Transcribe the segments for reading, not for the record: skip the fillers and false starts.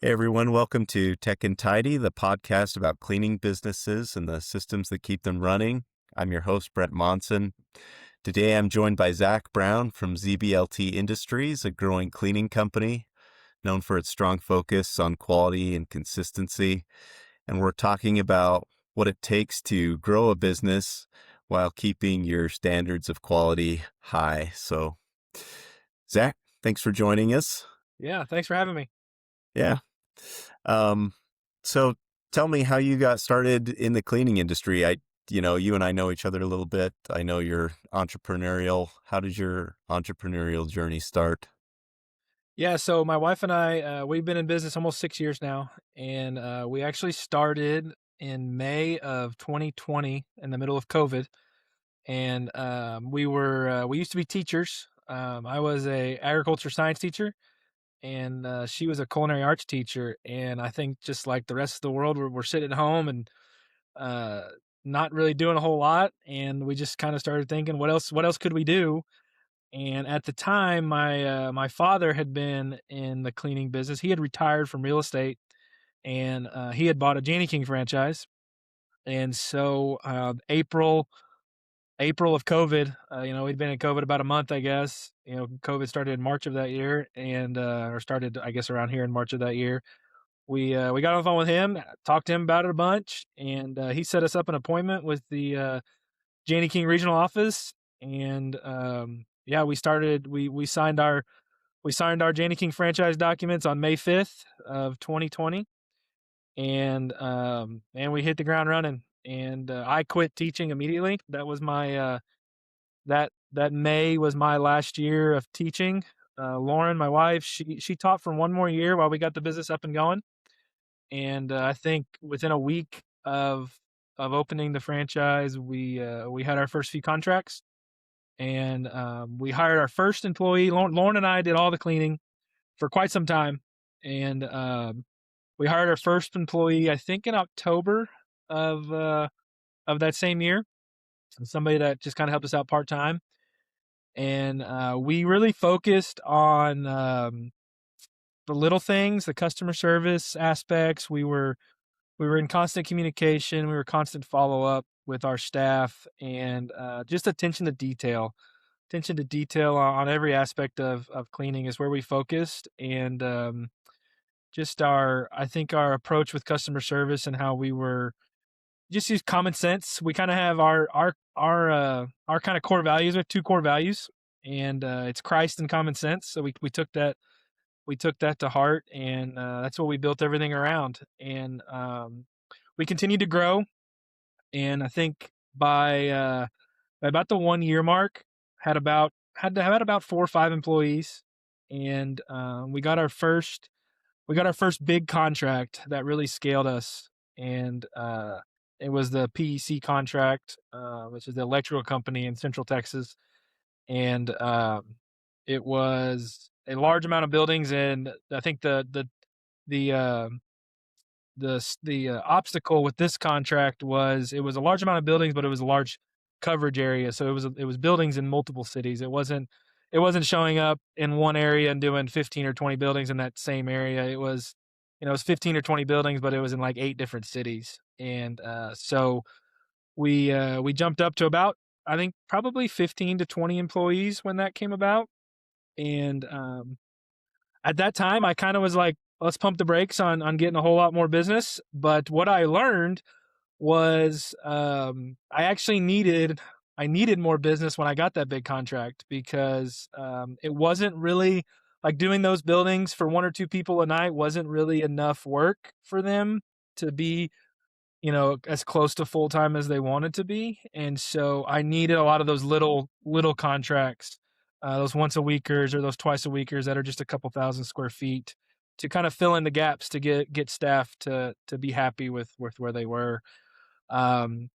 Hey everyone, welcome to Tech and Tidy, the podcast about cleaning businesses and the systems that keep them running. I'm your host, Brett Monson. Today I'm joined by Zach Brown from ZBLT Industries, a growing cleaning company known for its strong focus on quality and consistency. And we're talking about what it takes to grow a business while keeping your standards of quality high. So, Zach, thanks for joining us. Yeah, thanks for having me. Yeah. Um, so tell me how you got started in the cleaning industry. You and I know each other a little bit. I know you're entrepreneurial. How did your entrepreneurial journey start? Yeah, so my wife and I, we've been in business almost 6 years now, and we actually started in May of 2020 in the middle of COVID. And we used to be teachers. I was a agriculture science teacher, and she was a culinary arts teacher. And I think just like the rest of the world, we're sitting at home and uh, not really doing a whole lot. And we just kind of started thinking, what else could we do? And at the time, my father had been in the cleaning business. He had retired from real estate, and he had bought a Janie King franchise. And so April of COVID, we'd been in COVID about a month, I guess. COVID started in March of that year, and or started, I guess, around here in March of that year. We got on the phone with him, talked to him about it a bunch, and he set us up an appointment with the Janie King regional office. And yeah, we signed our Janie King franchise documents on May 5th of 2020, and we hit the ground running. And I quit teaching immediately. That was my that May was my last year of teaching. Lauren, my wife, she taught for one more year while we got the business up and going. And I think within a week of opening the franchise, we had our first few contracts, and we hired our first employee. Lauren and I did all the cleaning for quite some time, and we hired our first employee, I think, in October of uh, of that same year. Somebody that just kind of helped us out part time, and we really focused on the little things, the customer service aspects. We were in constant communication. We were constant follow up with our staff, and just attention to detail on every aspect of cleaning is where we focused. And just I think our approach with customer service and how we were just use common sense. We kind of have our kind of core values. We have two core values, and it's Christ and common sense. So we took that to heart, and that's what we built everything around. And we continued to grow, and I think by about the 1 year mark, had about 4 or 5 employees. And we got our first big contract that really scaled us. And it was the PEC contract, which is the electrical company in Central Texas. And it was a large amount of buildings, and I think the obstacle with this contract was it was a large amount of buildings, but it was a large coverage area. So it was buildings in multiple cities. It wasn't showing up in one area and doing 15 or 20 buildings in that same area. It was 15 or 20 buildings, but it was in like 8 different cities. And so we jumped up to about, I think, probably 15 to 20 employees when that came about. And at that time, I kind of was like, let's pump the brakes on getting a whole lot more business. But what I learned was I needed more business when I got that big contract, because it wasn't really like doing those buildings for one or two people a night wasn't really enough work for them to be as close to full time as they wanted to be. And so I needed a lot of those little contracts, those once a weekers or those twice a weekers that are just a couple thousand square feet, to kind of fill in the gaps to get staff to be happy with where they were. Um,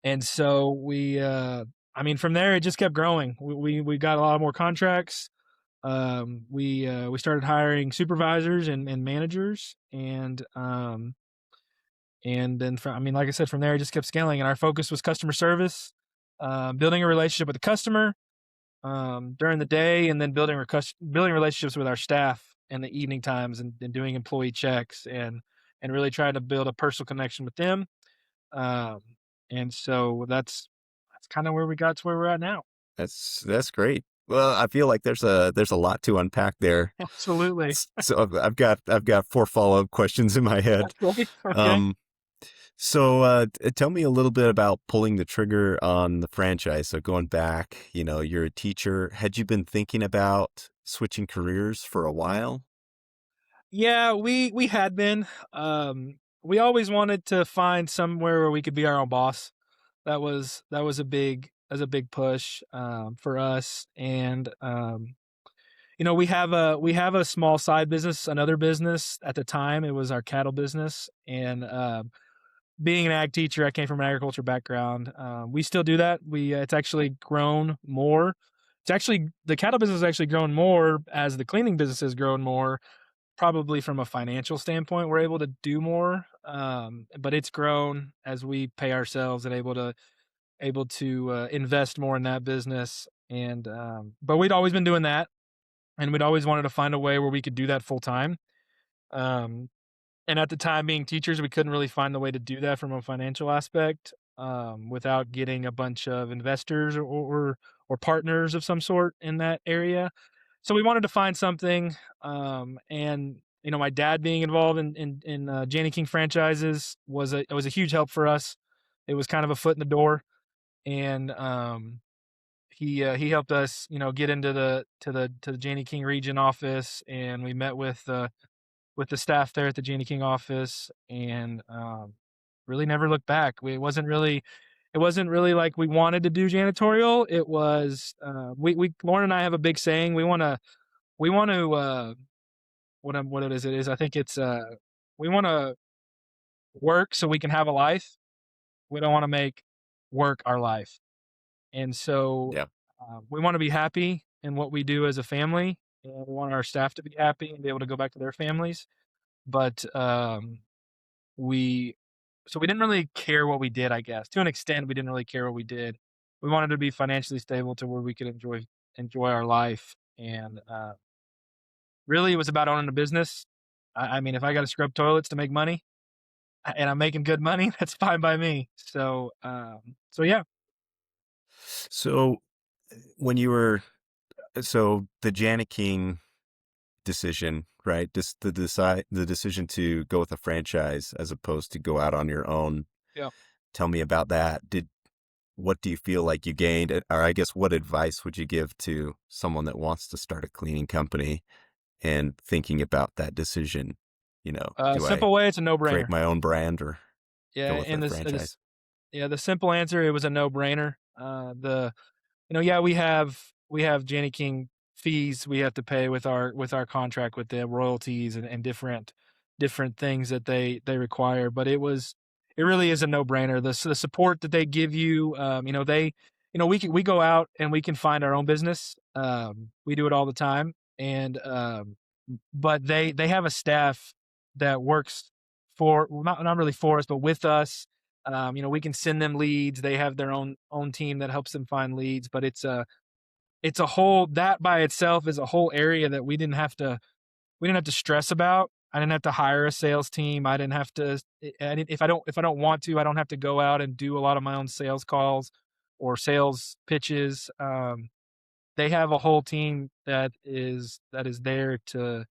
and so from there it just kept growing. We got a lot more contracts. We started hiring supervisors and managers, and then like I said, from there it just kept scaling. And our focus was customer service, building a relationship with the customer during the day, and then building relationships with our staff. in the evening times and doing employee checks and really trying to build a personal connection with them. Um, and so that's kind of where we got to where we're at now. That's great. Well, I feel like there's a lot to unpack there. Absolutely. So I've got four follow-up questions in my head. Okay. Okay. Um, Tell me a little bit about pulling the trigger on the franchise. So going back, you're a teacher. Had you been thinking about switching careers for a while? Yeah, we had been. We always wanted to find somewhere where we could be our own boss. That was a big push for us. And we have a small side business, another business at the time. It was our cattle business, and being an ag teacher, I came from an agriculture background. We still do that. We It's actually grown more. It's actually the cattle business has actually grown more as the cleaning business has grown more. Probably from a financial standpoint, we're able to do more, but it's grown as we pay ourselves and able to invest more in that business. And but we'd always been doing that, and we'd always wanted to find a way where we could do that full time. Um, and at the time, being teachers, we couldn't really find the way to do that from a financial aspect, without getting a bunch of investors or partners of some sort in that area. So we wanted to find something, and my dad being involved in Janney King franchises was a huge help for us. It was kind of a foot in the door, and he helped us, get into the Janney King region office, and we met with the staff there at the Janney King office, and really never looked back. It wasn't really like we wanted to do janitorial. It was we Lauren and I have a big saying. We want to what it is. I think it's we want to work so we can have a life. We don't want to make work our life. And so Yeah. we want to be happy in what we do as a family, and we want our staff to be happy and be able to go back to their families. But we so we didn't really care what we did, I guess. To an extent, we didn't really care what we did. We wanted to be financially stable to where we could enjoy our life. And really, it was about owning a business. I mean, if I got to scrub toilets to make money and I'm making good money, that's fine by me. So yeah. So when you were so the Janet King decision, right? Just the decision to go with a franchise as opposed to go out on your own. Yeah. Tell me about that. What do you feel like you gained? Or I guess what advice would you give to someone that wants to start a cleaning company and thinking about that decision? Do I Simple way, it's a create no-brainer. my own brand or Yeah, go with a and this franchise? yeah, the simple answer, it was a no-brainer. Yeah, we have Janney King fees we have to pay with our contract with them, royalties and different things that they require. But it really is a no-brainer. The support that they give you, we go out and we can find our own business. We do it all the time, and but they have a staff that works well, not really for us, but with us. We can send them leads. They have their own team that helps them find leads, but it's a whole that by itself is a whole area that we didn't have to stress about. I didn't have to hire a sales team. I didn't have to if I don't want to, I don't have to go out and do a lot of my own sales calls or sales pitches. They have a whole team that is there to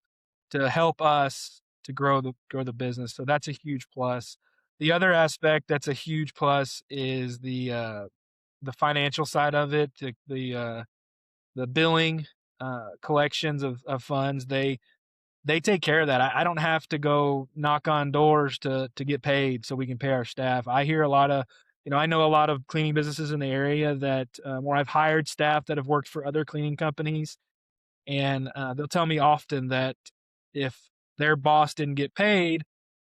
help us to grow the business. So that's a huge plus. The other aspect that's a huge plus is the financial side of it, the billing, collections of funds. They take care of that. I don't have to go knock on doors to get paid so we can pay our staff. I know a lot of cleaning businesses in the area that where I've hired staff that have worked for other cleaning companies, and they'll tell me often that if their boss didn't get paid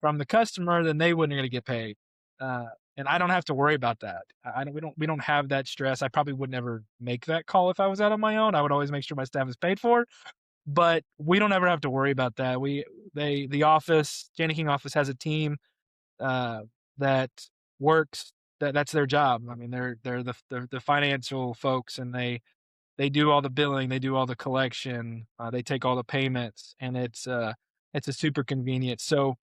from the customer, then they wouldn't gonna get paid. Uh, and I don't have to worry about that. I don't we don't have that stress. I probably would never make that call if I was out on my own. I would always make sure my staff is paid for, but we don't ever have to worry about that. The office, Janney King office has a team uh, that works. That's their job. I mean, they're the financial folks, and they they do all the billing, they do all the collection, they take all the payments, and it's a super convenient. So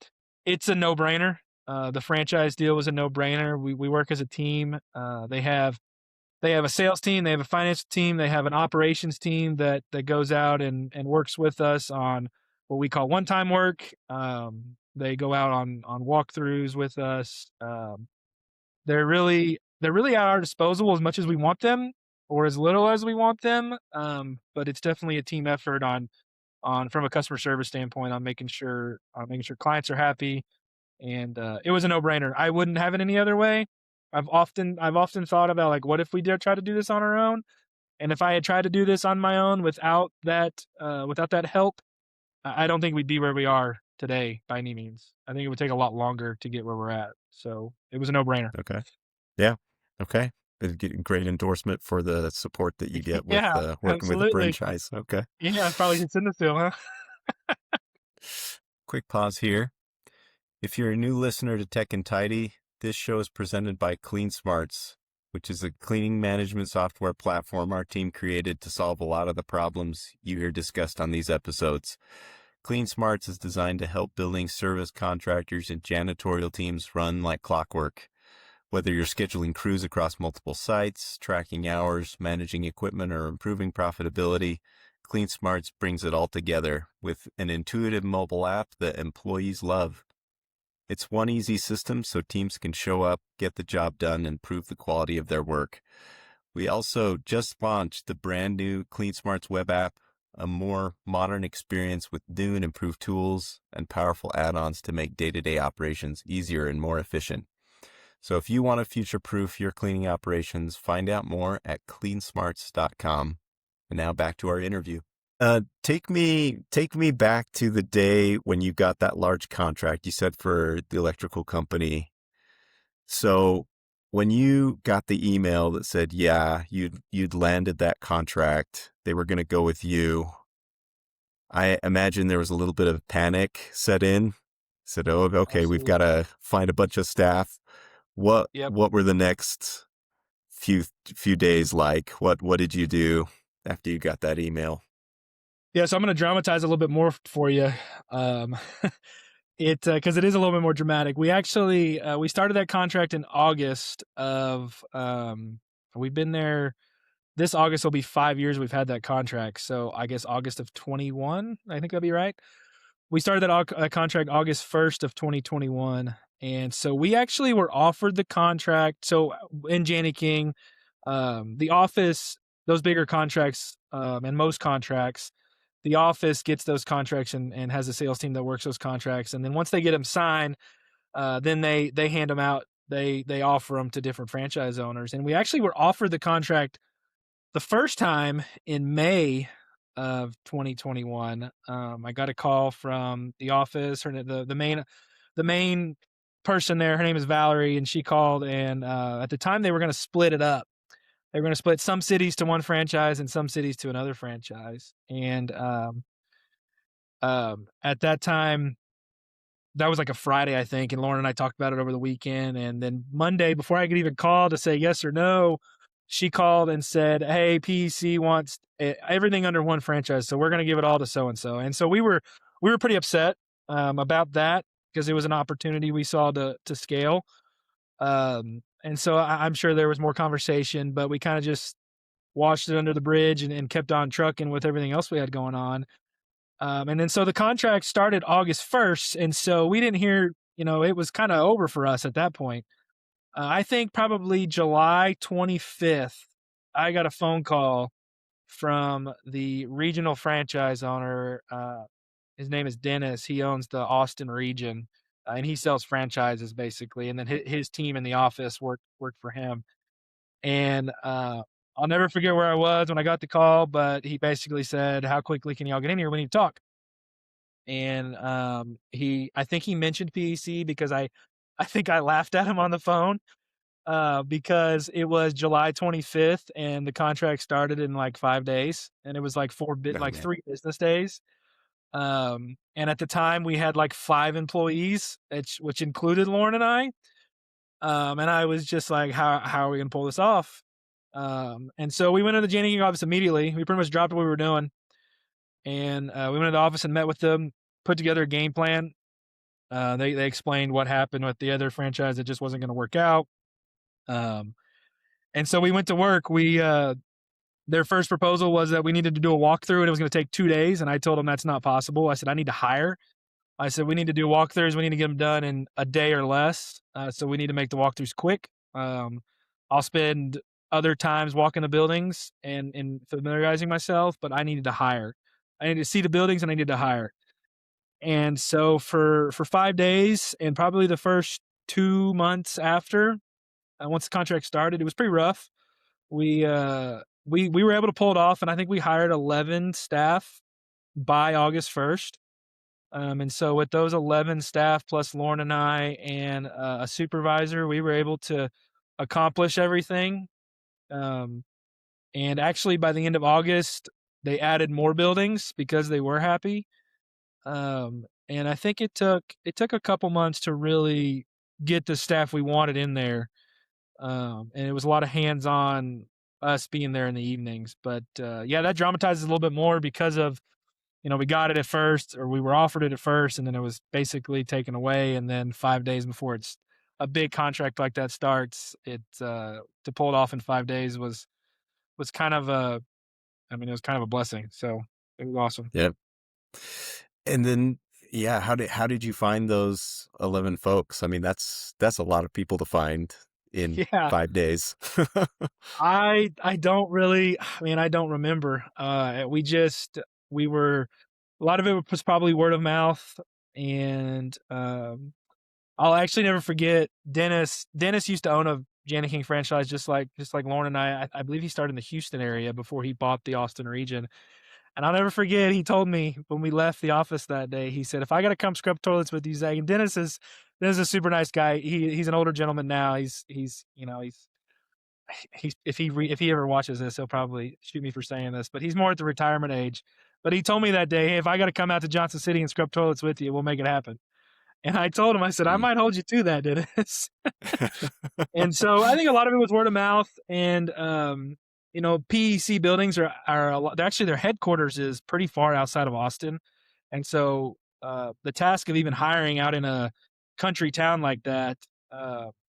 it's a no-brainer. The franchise deal was a no-brainer. We work as a team. They have a sales team, they have a financial team, they have an operations team that goes out and works with us on what we call one-time work. They go out on walkthroughs with us. They're really at our disposal as much as we want them or as little as we want them. But it's definitely a team effort on from a customer service standpoint on making sure clients are happy. And it was a no-brainer. I wouldn't have it any other way. I've often thought about, like, what if we did try to do this on our own? And if I had tried to do this on my own without that help, I don't think we'd be where we are today by any means. I think it would take a lot longer to get where we're at. So it was a no-brainer. Okay. Yeah. Okay. Great endorsement for the support that you get with Yeah, working with a absolutely. franchise. Okay. Yeah, I probably should send this to him, huh? Quick pause here. If you're a new listener to Tech and Tidy, this show is presented by Clean Smarts, which is a cleaning management software platform our team created to solve a lot of the problems you hear discussed on these episodes. Clean Smarts is designed to help building service contractors and janitorial teams run like clockwork. Whether you're scheduling crews across multiple sites, tracking hours, managing equipment, or improving profitability, Clean Smarts brings it all together with an intuitive mobile app that employees love. It's one easy system so teams can show up, get the job done, and improve the quality of their work. We also just launched the brand new Clean Smarts web app, a more modern experience with new and improved tools and powerful add-ons to make day-to-day operations easier and more efficient. So if you want to future-proof your cleaning operations, find out more at cleansmarts.com. And now back to our interview. Take me back to the day when you got that large contract you said for the electrical company. So when you got the email that said, yeah, you'd landed that contract, they were going to go with you. I imagine there was a little bit of panic set in. Said, oh, okay, we've got Absolutely. to find a bunch of staff. What Yep. were the next few days like? What did you do after you got that email? Yeah, so I'm gonna dramatize a little bit more for you. Um, because it is a little bit more dramatic. We actually we started that contract in August of we've been there. This August will be 5 years we've had that contract. So I guess August of 21. I think that'd be right. We started that contract August 1st of 2021, and so we actually were offered the contract. So in Janny King, the office, those bigger contracts, and most contracts, the office gets those contracts and has a sales team that works those contracts. And then once they get them signed, then they hand them out. They offer them to different franchise owners. And we actually were offered the contract the first time in May of 2021. I got a call from the office. The main person there, her name is Valerie, and she called. And at the time, they were going to split it up. They were going to split some cities to one franchise and some cities to another franchise. And at that time, that was like a Friday, I think, and Lauren and I talked about it over the weekend. And then Monday, before I could even call to say yes or no, she called and said, "Hey, PEC wants everything under one franchise, so we're going to give it all to so and so." And so we were pretty upset about that because it was an opportunity we saw to scale. And so I'm sure there was more conversation, but we kind of just washed it under the bridge and kept on trucking with everything else we had going on. And then so the contract started August 1st. And so we didn't hear, it was kind of over for us at that point. I think probably July 25th, I got a phone call from the regional franchise owner. His name is Dennis. He owns the Austin region, and he sells franchises basically. And then his team in the office worked for him. And I'll never forget where I was when I got the call, but he basically said, "How quickly can y'all get in here? We need to talk." And I think he mentioned PEC because I think I laughed at him on the phone because it was July 25th and the contract started in like 5 days, and it was like Oh man. 3 business days. And at the time we had like 5 employees, which included Lauren and I. And I was just like, how are we gonna pull this off? And so we went to the Janking office immediately. We pretty much dropped what we were doing, and we went to the office and met with them, put together a game plan. They explained what happened with the other franchise that just wasn't going to work out. Um, and so we went to work. We Their first proposal was that we needed to do a walkthrough, and it was going to take 2 days. And I told them that's not possible. I said I need to hire. I said we need to do walkthroughs. We need to get them done in a day or less. So we need to make the walkthroughs quick. I'll spend other times walking the buildings and familiarizing myself, but I needed to hire. I needed to see the buildings and I needed to hire. And so for 5 days and probably the first 2 months after, once the contract started, it was pretty rough. We were able to pull it off, and I think we hired 11 staff by August 1st. And so with those 11 staff plus Lauren and I and a supervisor, we were able to accomplish everything. Um, and actually, by the end of August, they added more buildings because they were happy. And I think it took a couple months to really get the staff we wanted in there. And it was a lot of hands-on us being there in the evenings. But yeah, that dramatizes a little bit more because of we got it at first, or we were offered it at first, and then it was basically taken away. And then 5 days before it's a big contract like that starts, to pull it off in 5 days was kind of it was kind of a blessing. So it was awesome. Yep. And then, yeah, how did you find those 11 folks? I mean, that's a lot of people to find in Yeah. 5 days. I don't really I don't remember. We were a lot of it was probably word of mouth, and I'll actually never forget Dennis. Dennis used to own a Janet King franchise just like Lauren and I. I believe he started in the Houston area before he bought the Austin region. And I'll never forget, he told me when we left the office that day, he said, "If I gotta come scrub toilets with you, Zach." And Dennis is a super nice guy. He's an older gentleman now. If he ever watches this, he'll probably shoot me for saying this, but he's more at the retirement age. But he told me that day, "Hey, if I got to come out to Johnson City and scrub toilets with you, we'll make it happen." And I told him, I said, "I Mm. might hold you to that, Dennis." And so I think a lot of it was word of mouth, and PEC buildings are a lot, actually their headquarters is pretty far outside of Austin, and so the task of even hiring out in a country town like that,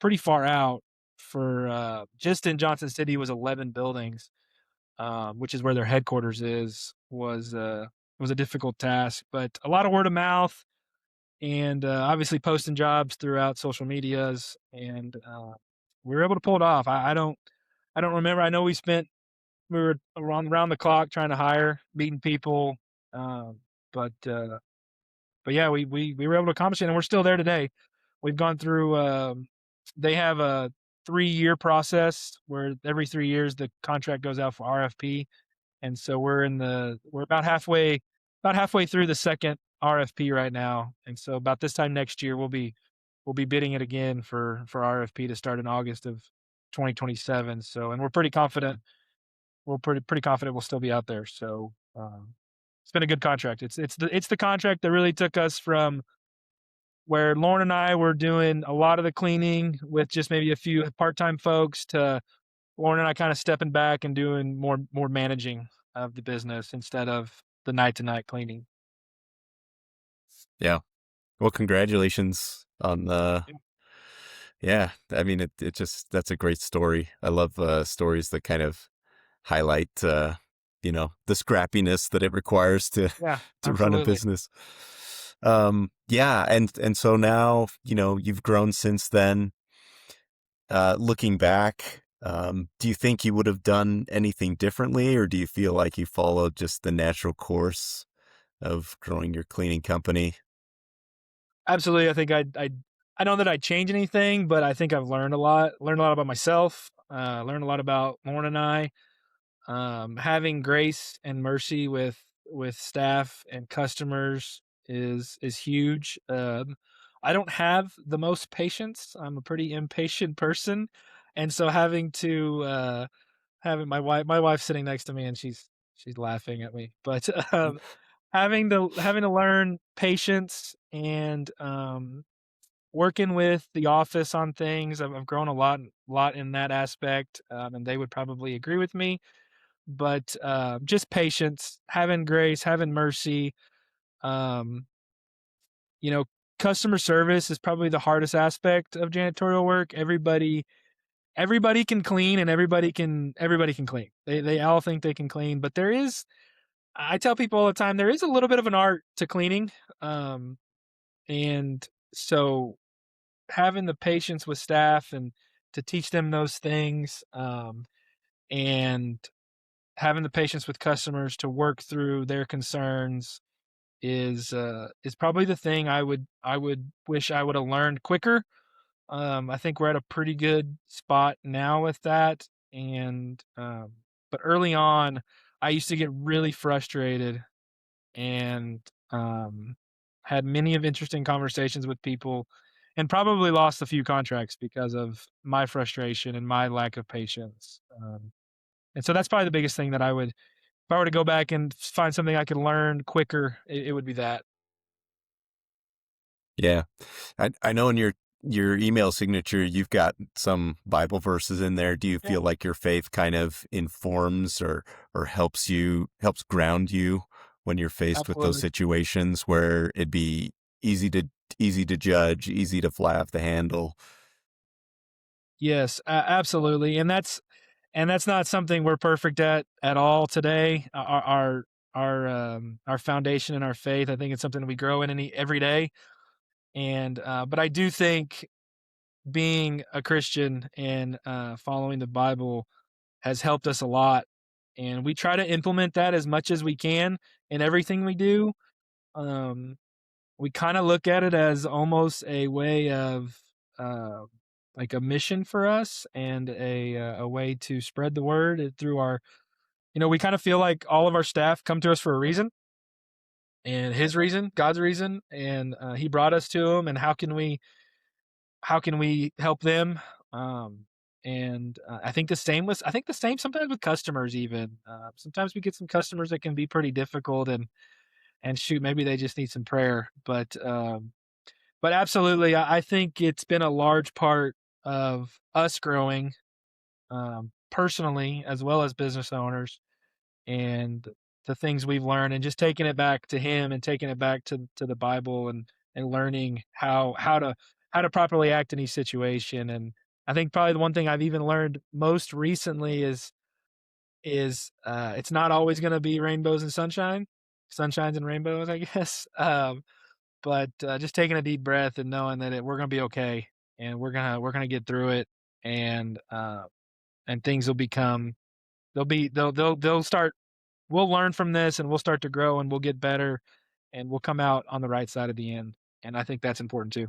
pretty far out for just in Johnson City was 11 buildings, which is where their headquarters is, was a difficult task, but a lot of word of mouth and obviously posting jobs throughout social medias, and we were able to pull it off. I don't remember. I know we were around the clock trying to hire, meeting people, um, but yeah, we were able to accomplish it, and we're still there today. We've gone through. They have a 3-year process where every 3 years the contract goes out for RFP, and so we're about halfway through the second RFP right now, and so about this time next year we'll be bidding it again for RFP to start in August of 2027. So, and we're pretty confident. We're pretty confident we'll still be out there. So, it's been a good contract. It's the contract that really took us from where Lauren and I were doing a lot of the cleaning with just maybe a few part-time folks to Lauren and I kind of stepping back and doing more managing of the business instead of the night to night cleaning. Yeah. Well, congratulations on the Yeah. yeah, I mean, it just that's a great story. I love, stories that kind of highlight, the scrappiness that it requires to Yeah, to run a absolutely. business. Yeah, and so now, you've grown since then. Looking back, do you think you would have done anything differently, or do you feel like you followed just the natural course of growing your cleaning company? Absolutely. I think I don't know that I'd change anything, but I think I've learned a lot about myself, learned a lot about Lauren and I. Having grace and mercy with staff and customers is huge. I don't have the most patience. I'm a pretty impatient person, and so having my wife sitting next to me, and she's laughing at me, but having to learn patience and working with the office on things. I've grown a lot in that aspect, and they would probably agree with me. But just patience, having grace, having mercy. Um, you know, customer service is probably the hardest aspect of janitorial work. Everybody can clean, and everybody can clean. They all think they can clean, but there is. I tell people all the time there is a little bit of an art to cleaning, um, and so having the patience with staff and to teach them those things, and having the patience with customers to work through their concerns is probably the thing I would wish I would have learned quicker. I think we're at a pretty good spot now with that, and but early on, I used to get really frustrated and had many of interesting conversations with people, and probably lost a few contracts because of my frustration and my lack of patience. And so that's probably the biggest thing that I would, if I were to go back and find something I could learn quicker, it would be that. Yeah. I know in your email signature you've got some Bible verses in there. Do you Yeah, feel like your faith kind of informs or helps ground you when you're faced with those absolutely. situations where it'd be easy to easy to judge, easy to fly off the handle? Yes, absolutely, and that's not something we're perfect at all today. Our foundation and our faith, I think it's something we grow in every day. And but I do think being a Christian and following the Bible has helped us a lot, and we try to implement that as much as we can in everything we do. Um, we kind of look at it as almost a way of uh, like a mission for us and a way to spread the word through our. We kind of feel like all of our staff come to us for a reason, and His reason, God's reason, and He brought us to Him. And how can we help them? Um, and I think the same sometimes with customers even. Sometimes we get some customers that can be pretty difficult, and shoot, maybe they just need some prayer. But absolutely, I think it's been a large part of us growing, personally as well as business owners, and the things we've learned, and just taking it back to Him and taking it back to the Bible, and learning how to properly act in each situation. And I think probably the one thing I've even learned most recently is it's not always going to be rainbows and sunshines and rainbows, I guess. But just taking a deep breath and knowing that we're going to be okay, and we're gonna get through it, and things will become they'll start. We'll learn from this, and we'll start to grow, and we'll get better, and we'll come out on the right side of the end. And I think that's important too.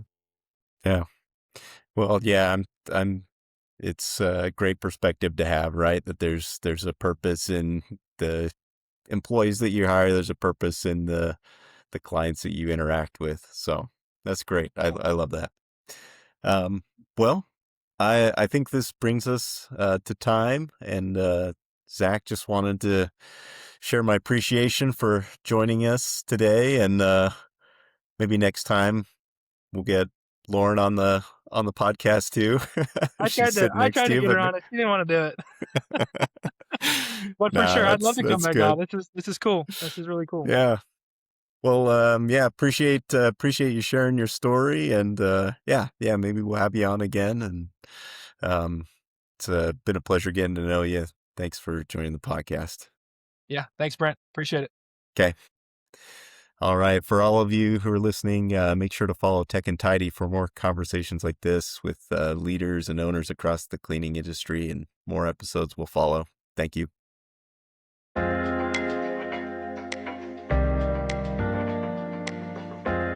Yeah. Well, yeah, I'm it's a great perspective to have, right? That there's a purpose in the employees that you hire, there's a purpose in the clients that you interact with. So that's great. I love that. Um, well, I think this brings us to time, and Zach, just wanted to share my appreciation for joining us today, and maybe next time we'll get Lauren on the podcast too. I She's tried to sitting I next tried to to you, get her but on it. She didn't want to do it. But for nah, sure, I'd love to come that's back on. good. This is cool. This is really cool. Yeah. Well, yeah, appreciate you sharing your story, and yeah, maybe we'll have you on again. And um, it's been a pleasure getting to know you. Thanks for joining the podcast. Yeah. Thanks, Brent. Appreciate it. Okay. All right. For all of you who are listening, make sure to follow Tech and Tidy for more conversations like this with leaders and owners across the cleaning industry, and more episodes will follow. Thank you.